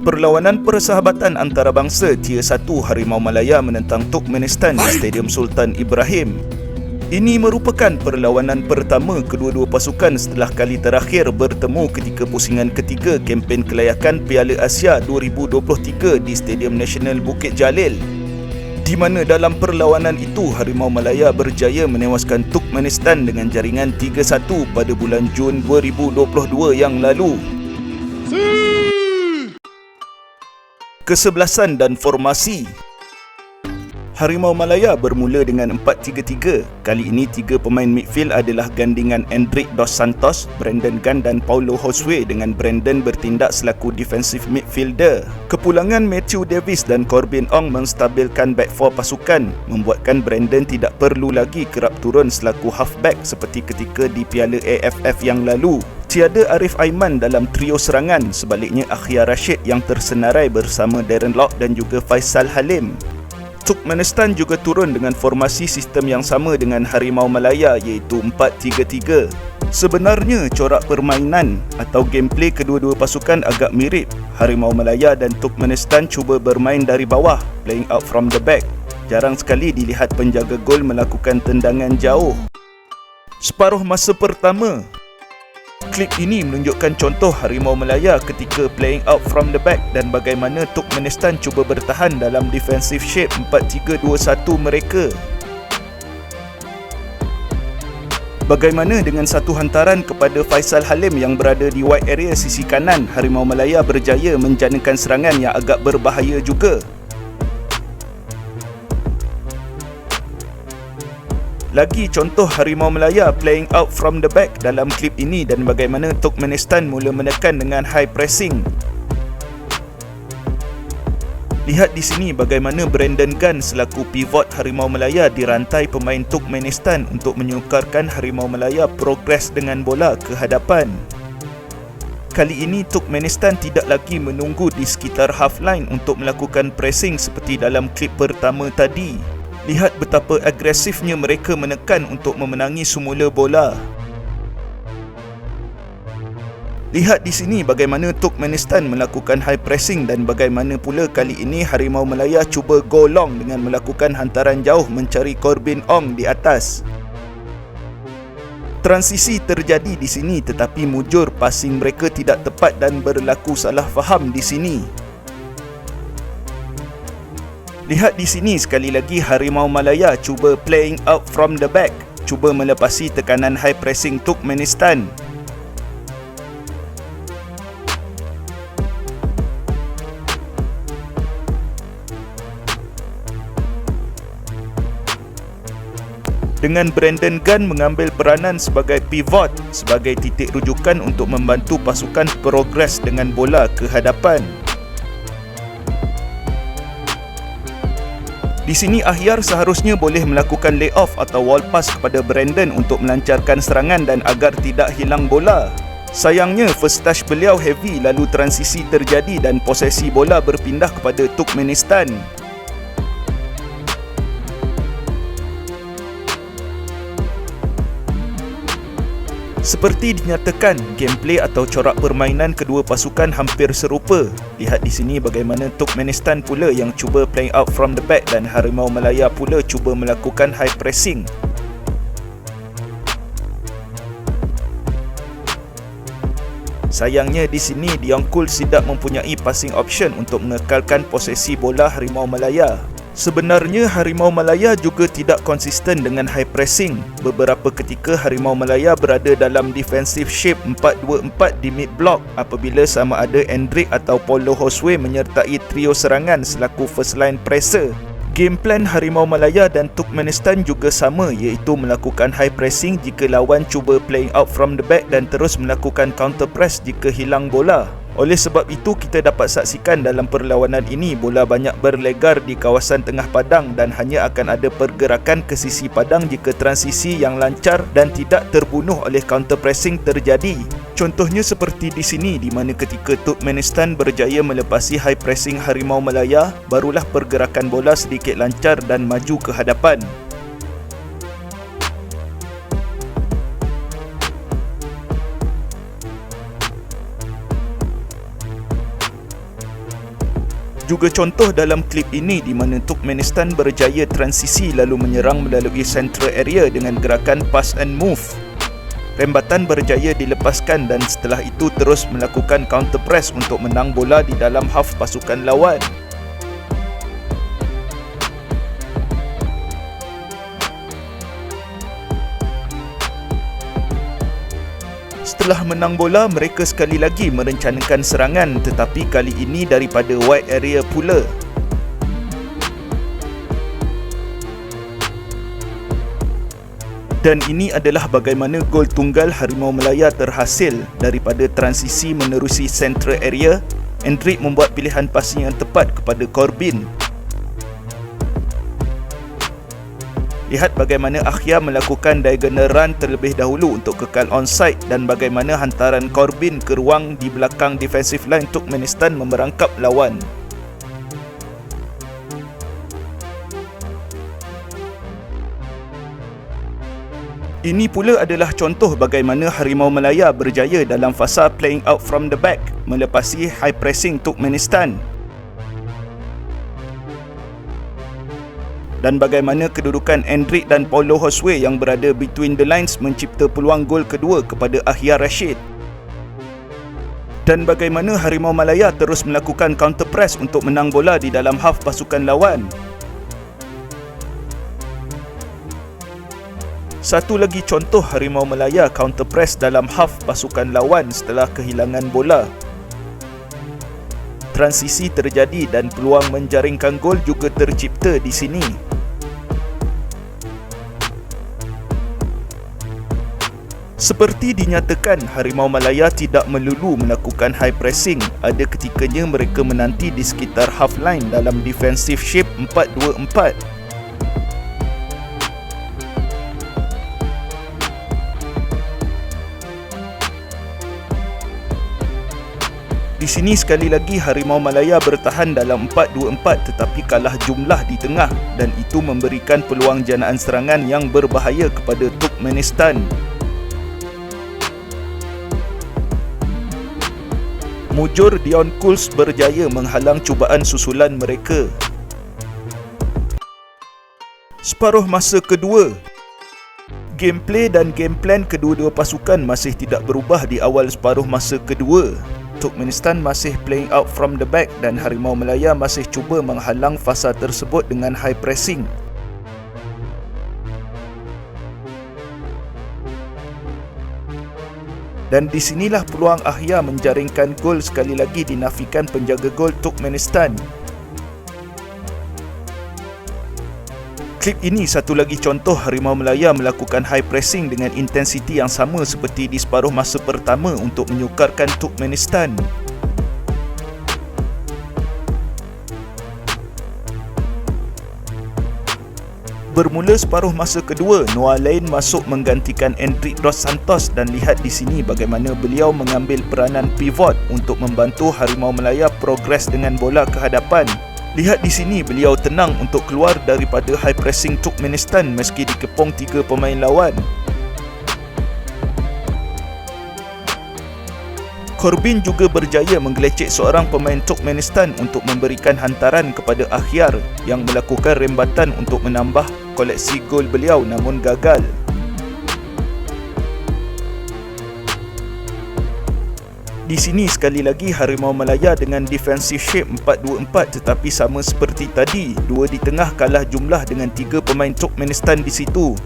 Perlawanan persahabatan antarabangsa Tier 1 Harimau Malaya menentang Turkmenistan di Stadium Sultan Ibrahim. Ini merupakan perlawanan pertama kedua-dua pasukan setelah kali terakhir bertemu ketika pusingan ketiga kempen kelayakan Piala Asia 2023 di Stadium Nasional Bukit Jalil, di mana dalam perlawanan itu Harimau Malaya berjaya menewaskan Turkmenistan dengan jaringan 3-1 pada bulan Jun 2022 yang lalu. Kesebelasan dan formasi. Harimau Malaya bermula dengan 4-3-3. Kali ini tiga pemain midfield adalah gandingan Endrick Dos Santos, Brandon Gunn dan Paulo Josue, dengan Brandon bertindak selaku defensive midfielder. Kepulangan Matthew Davis dan Corbin Ong menstabilkan back four pasukan, membuatkan Brandon tidak perlu lagi kerap turun selaku halfback seperti ketika di Piala AFF yang lalu. Tiada Arif Aiman dalam trio serangan, sebaliknya Akhyar Rashid yang tersenarai bersama Darren Lock dan juga Faisal Halim. Turkmenistan juga turun dengan formasi sistem yang sama dengan Harimau Malaya, iaitu 4-3-3. Sebenarnya corak permainan atau gameplay kedua-dua pasukan agak mirip. Harimau Malaya dan Turkmenistan cuba bermain dari bawah, playing out from the back. Jarang sekali dilihat penjaga gol melakukan tendangan jauh. Separuh masa pertama, klip ini menunjukkan contoh Harimau Malaya ketika playing out from the back dan bagaimana Turkmenistan cuba bertahan dalam defensive shape 4-3-2-1 mereka. Bagaimana dengan satu hantaran kepada Faisal Halim yang berada di wide area sisi kanan, Harimau Malaya berjaya menjanakan serangan yang agak berbahaya juga. Lagi contoh Harimau Malaya playing out from the back dalam klip ini dan bagaimana Turkmenistan mula menekan dengan high pressing. Lihat di sini bagaimana Brandon Gunn selaku pivot Harimau Malaya dirantai pemain Turkmenistan untuk menyukarkan Harimau Malaya progres dengan bola ke hadapan. Kali ini Turkmenistan tidak lagi menunggu di sekitar half line untuk melakukan pressing seperti dalam klip pertama tadi. Lihat betapa agresifnya mereka menekan untuk memenangi semula bola. Lihat di sini bagaimana Turkmenistan melakukan high pressing dan bagaimana pula kali ini Harimau Malaya cuba go long dengan melakukan hantaran jauh mencari Corbin Ong di atas. Transisi terjadi di sini tetapi mujur passing mereka tidak tepat dan berlaku salah faham di sini. Lihat di sini sekali lagi Harimau Malaya cuba playing out from the back, cuba melepasi tekanan high pressing Turkmenistan. Dengan Brandon Gunn mengambil peranan sebagai pivot, sebagai titik rujukan untuk membantu pasukan progres dengan bola ke hadapan. Di sini Akhyar seharusnya boleh melakukan layoff atau wall pass kepada Brandon untuk melancarkan serangan dan agar tidak hilang bola. Sayangnya first touch beliau heavy lalu transisi terjadi dan posesi bola berpindah kepada Turkmenistan. Seperti dinyatakan, gameplay atau corak permainan kedua pasukan hampir serupa. Lihat di sini bagaimana Turkmenistan pula yang cuba playing out from the back dan Harimau Malaya pula cuba melakukan high pressing. Sayangnya di sini Diongkul tidak mempunyai passing option untuk mengekalkan posesi bola Harimau Malaya. Sebenarnya Harimau Malaya juga tidak konsisten dengan high pressing. Beberapa ketika Harimau Malaya berada dalam defensive shape 4-2-4 di mid block apabila sama ada Endrick atau Paulo Josue menyertai trio serangan selaku first line presser. Game plan Harimau Malaya dan Turkmenistan juga sama, iaitu melakukan high pressing jika lawan cuba playing out from the back dan terus melakukan counter press jika hilang bola. Oleh sebab itu kita dapat saksikan dalam perlawanan ini bola banyak berlegar di kawasan tengah padang dan hanya akan ada pergerakan ke sisi padang jika transisi yang lancar dan tidak terbunuh oleh counter pressing terjadi. Contohnya seperti di sini di mana ketika Turkmenistan berjaya melepasi high pressing Harimau Malaya, barulah pergerakan bola sedikit lancar dan maju ke hadapan. Juga contoh dalam klip ini di mana Turkmenistan berjaya transisi lalu menyerang melalui central area dengan gerakan pass and move. Rembatan berjaya dilepaskan dan setelah itu terus melakukan counter press untuk menang bola di dalam half pasukan lawan. Setelah menang bola, mereka sekali lagi merencanakan serangan tetapi kali ini daripada wide area pula. Dan ini adalah bagaimana gol tunggal Harimau Malaya terhasil daripada transisi menerusi central area. Endrick membuat pilihan passing yang tepat kepada Corbin. Lihat bagaimana Akhya melakukan diagonal run terlebih dahulu untuk kekal onside dan bagaimana hantaran Corbin ke ruang di belakang defensive line Turkmenistan memerangkap lawan. Ini pula adalah contoh bagaimana Harimau Malaya berjaya dalam fasa playing out from the back melepasi high pressing Turkmenistan. Dan bagaimana kedudukan Endrick dan Paulo Josue yang berada between the lines mencipta peluang gol kedua kepada Akhya Rashid. Dan bagaimana Harimau Malaya terus melakukan counter press untuk menang bola di dalam half pasukan lawan. Satu lagi contoh Harimau Malaya counter press dalam half pasukan lawan setelah kehilangan bola. Transisi terjadi dan peluang menjaringkan gol juga tercipta di sini. Seperti dinyatakan, Harimau Malaya tidak melulu melakukan high pressing. Ada ketikanya mereka menanti di sekitar half line dalam defensive shape 4-2-4. Di sini sekali lagi Harimau Malaya bertahan dalam 4-2-4 tetapi kalah jumlah di tengah dan itu memberikan peluang janaan serangan yang berbahaya kepada Turkmenistan. Mujur Dion Kuls berjaya menghalang cubaan susulan mereka. Separuh masa kedua, gameplay dan game plan kedua-dua pasukan masih tidak berubah di awal separuh masa kedua. Turkmenistan masih playing out from the back dan Harimau Malaya masih cuba menghalang fasa tersebut dengan high pressing. Dan di sinilah peluang Akhya menjaringkan gol sekali lagi dinafikan penjaga gol Turkmenistan. Klip ini satu lagi contoh Harimau Malaya melakukan high pressing dengan intensiti yang sama seperti di separuh masa pertama untuk menyukarkan Turkmenistan. Bermula separuh masa kedua, Noah Lane masuk menggantikan Endrick Dos Santos dan lihat di sini bagaimana beliau mengambil peranan pivot untuk membantu Harimau Malaya progres dengan bola ke hadapan. Lihat di sini beliau tenang untuk keluar daripada high pressing Turkmenistan meski dikepung 3 pemain lawan. Corbin juga berjaya menggelecek seorang pemain Turkmenistan untuk memberikan hantaran kepada Akhyar yang melakukan rembatan untuk menambah koleksi gol beliau namun gagal. Di sini sekali lagi Harimau Malaya dengan defensive shape 4-2-4 tetapi sama seperti tadi, dua di tengah kalah jumlah dengan 3 pemain Turkmenistan di situ.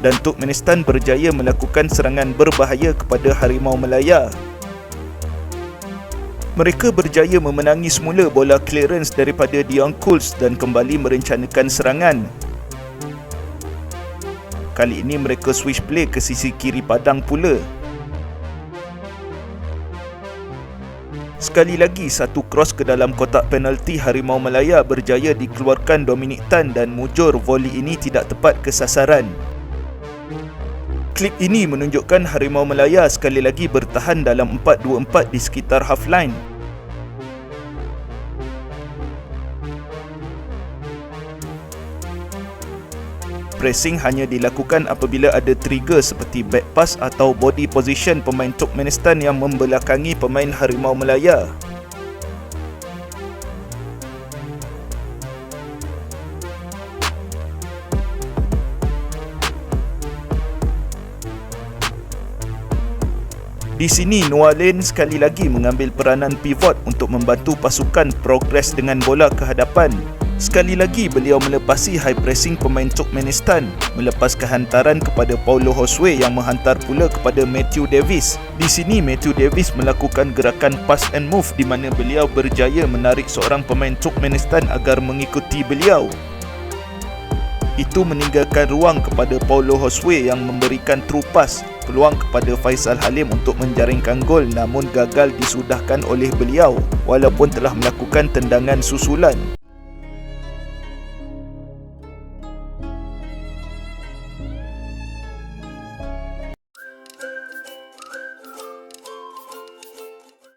Dan Turkmenistan berjaya melakukan serangan berbahaya kepada Harimau Malaya. Mereka berjaya memenangi semula bola clearance daripada Dion Kuls dan kembali merencanakan serangan. Kali ini mereka switch play ke sisi kiri padang pula. Sekali lagi satu cross ke dalam kotak penalti Harimau Malaya berjaya dikeluarkan Dominic Tan dan mujur volley ini tidak tepat ke sasaran. Klip ini menunjukkan Harimau Malaya sekali lagi bertahan dalam 4-2-4 di sekitar half line. pressing hanya dilakukan apabila ada trigger seperti back pass atau body position pemain Turkmenistan yang membelakangi pemain Harimau Malaya. Di sini Noah Lane sekali lagi mengambil peranan pivot untuk membantu pasukan progres dengan bola ke hadapan. Sekali lagi beliau melepasi high pressing pemain Turkmenistan, melepaskan hantaran kepada Paulo Josue yang menghantar pula kepada Matthew Davis. Di sini Matthew Davis melakukan gerakan pass and move di mana beliau berjaya menarik seorang pemain Turkmenistan agar mengikuti beliau. Itu meninggalkan ruang kepada Paulo Josue yang memberikan true pass, peluang kepada Faisal Halim untuk menjaringkan gol namun gagal disudahkan oleh beliau walaupun telah melakukan tendangan susulan.